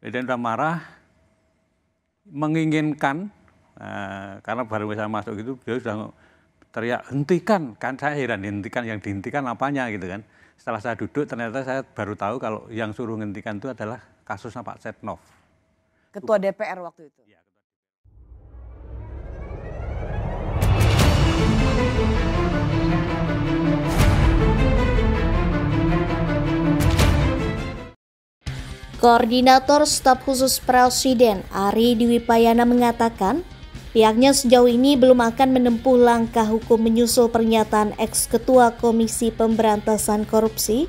Presiden sudah marah, menginginkan, karena baru bisa masuk gitu, dia sudah teriak, hentikan, kan saya heran, hentikan, yang dihentikan apanya gitu kan. Setelah saya duduk, ternyata saya baru tahu kalau yang suruh hentikan itu adalah kasusnya Pak Setnov. Ketua DPR waktu itu. Koordinator Staf Khusus Presiden Ari Dwipayana mengatakan, pihaknya sejauh ini belum akan menempuh langkah hukum menyusul pernyataan ex-ketua Komisi Pemberantasan Korupsi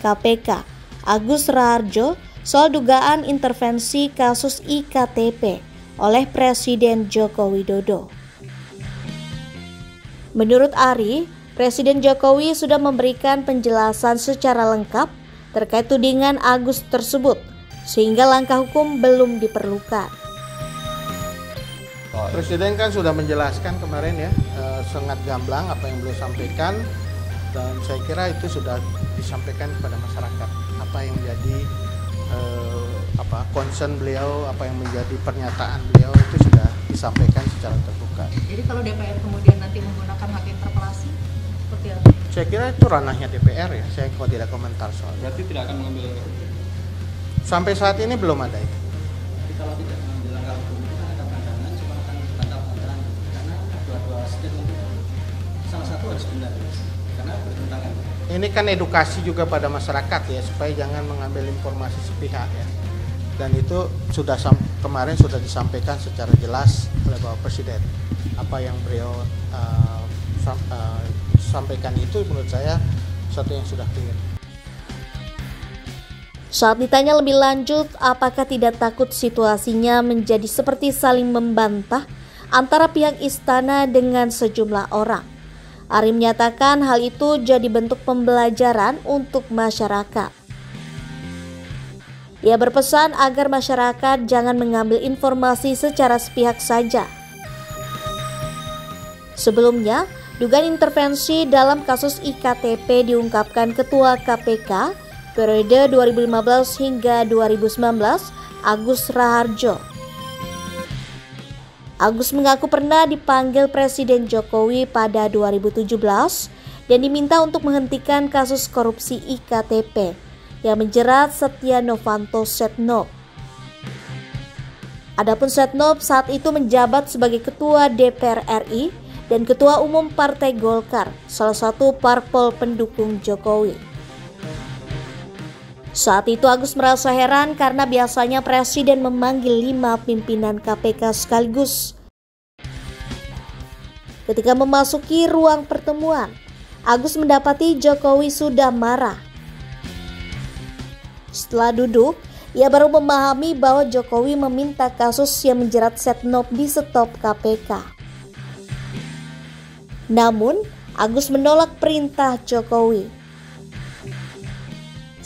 (KPK) Agus Raharjo soal dugaan intervensi kasus IKTP oleh Presiden Joko Widodo. Menurut Ari, Presiden Jokowi sudah memberikan penjelasan secara lengkap terkait tudingan Agus tersebut, sehingga langkah hukum belum diperlukan. Presiden kan sudah menjelaskan kemarin ya, sangat gamblang apa yang beliau sampaikan, dan saya kira itu sudah disampaikan kepada masyarakat. Apa yang menjadi concern beliau, apa yang menjadi pernyataan beliau itu sudah disampaikan secara terbuka. Jadi kalau DPR kemudian nanti menggunakan hak interpelasi, seperti apa? Saya kira itu ranahnya DPR ya, saya kok tidak komentar soal. Berarti tidak akan mengambil. Sampai saat ini belum ada itu. Tapi kalau tidak mengambil langkah hukum itu kan ada pandangan cuma akan tangkap antara karena dua-dua statement itu salah satu harus benar karena bertentangan. Ini kan edukasi juga pada masyarakat ya, supaya jangan mengambil informasi sepihak ya. Dan itu sudah kemarin sudah disampaikan secara jelas oleh Bapak Presiden. Apa yang beliau sampaikan itu menurut saya sesuatu yang sudah clear. Saat ditanya lebih lanjut apakah tidak takut situasinya menjadi seperti saling membantah antara pihak istana dengan sejumlah orang, Ari menyatakan hal itu jadi bentuk pembelajaran untuk masyarakat. Ia berpesan agar masyarakat jangan mengambil informasi secara sepihak saja. Sebelumnya, dugaan intervensi dalam kasus IKTP diungkapkan Ketua KPK periode 2015 hingga 2019, Agus Raharjo. Agus mengaku pernah dipanggil Presiden Jokowi pada 2017 dan diminta untuk menghentikan kasus korupsi IKTP yang menjerat Setia Novanto Setnov. Adapun Setnov saat itu menjabat sebagai Ketua DPR RI dan Ketua Umum Partai Golkar, salah satu parpol pendukung Jokowi. Saat itu Agus merasa heran karena biasanya Presiden memanggil 5 pimpinan KPK sekaligus. Ketika memasuki ruang pertemuan, Agus mendapati Jokowi sudah marah. Setelah duduk, ia baru memahami bahwa Jokowi meminta kasus yang menjerat Setnov di stop KPK. Namun, Agus menolak perintah Jokowi.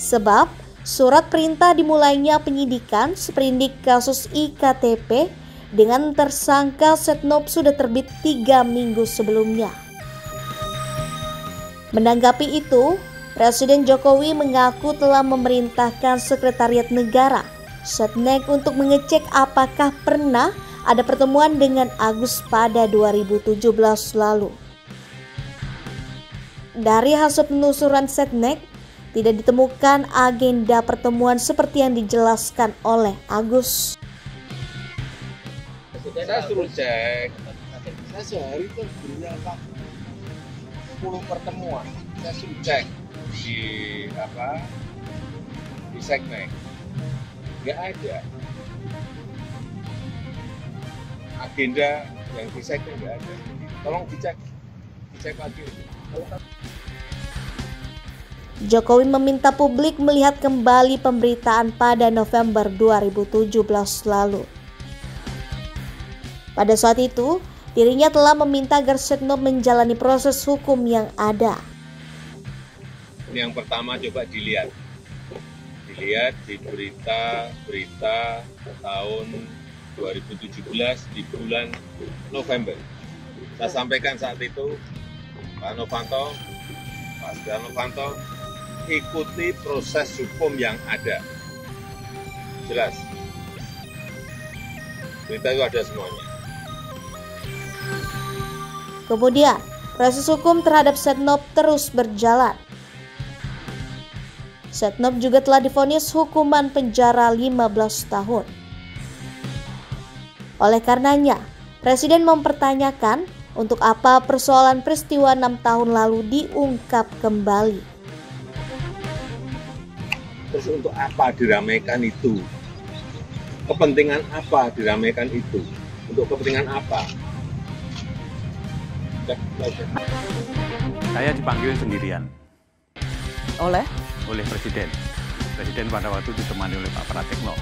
Sebab, surat perintah dimulainya penyidikan seperindik kasus IKTP dengan tersangka Setnov sudah terbit 3 minggu sebelumnya. Menanggapi itu, Presiden Jokowi mengaku telah memerintahkan Sekretariat Negara, Setnek, untuk mengecek apakah pernah ada pertemuan dengan Agus pada 2017 lalu. Dari hasil penelusuran Setnek, tidak ditemukan agenda pertemuan seperti yang dijelaskan oleh Agus. Saya suruh cek, saya sehari itu punya 10 pertemuan, saya suruh cek di Seknek, nggak ada agenda yang di Seknek, nggak ada. Tolong dicek lagi. Jokowi meminta publik melihat kembali pemberitaan pada November 2017 lalu. Pada saat itu, dirinya telah meminta agar Setnov menjalani proses hukum yang ada. Yang pertama coba dilihat di berita tahun 2017 di bulan November. Saya sampaikan saat itu, Pak Setia Novanto ikuti proses hukum yang ada. Jelas. Berita itu ada semuanya. Kemudian, proses hukum terhadap Setnov terus berjalan. Setnov juga telah divonis hukuman penjara 15 tahun. Oleh karenanya, Presiden mempertanyakan untuk apa persoalan peristiwa 6 tahun lalu diungkap kembali. Terus untuk apa diramaikan itu? Kepentingan apa diramaikan itu? Untuk kepentingan apa? Saya dipanggil sendirian Oleh? oleh Presiden. Presiden pada waktu ditemani oleh Pak Pratikno.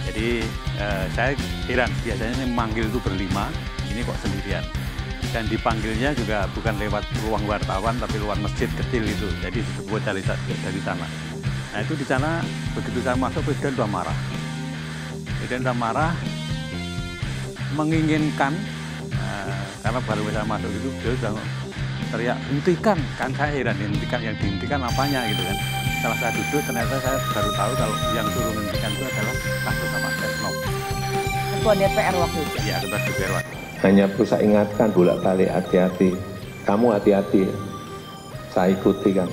Jadi saya heran, biasanya memanggil itu berlima, ini kok sendirian. Dan dipanggilnya juga bukan lewat ruang wartawan, tapi lewat masjid kecil itu. Jadi disebut dari sana. Nah itu di sana begitu saya masuk, Presiden sudah marah. Presiden sudah marah, menginginkan, karena baru saya masuk itu, dia sudah teriak, hentikan. Kan saya heran, hentikan, yang dihentikan apanya gitu kan. Setelah saya duduk, ternyata saya baru tahu kalau yang suruh hentikan itu adalah kasus sama Setnov. Ketua DPR waktu itu? Iya, ketua DPR waktu itu. Hanya perlu saya ingatkan bolak-balik, hati-hati. Kamu hati-hati, saya ikuti kan.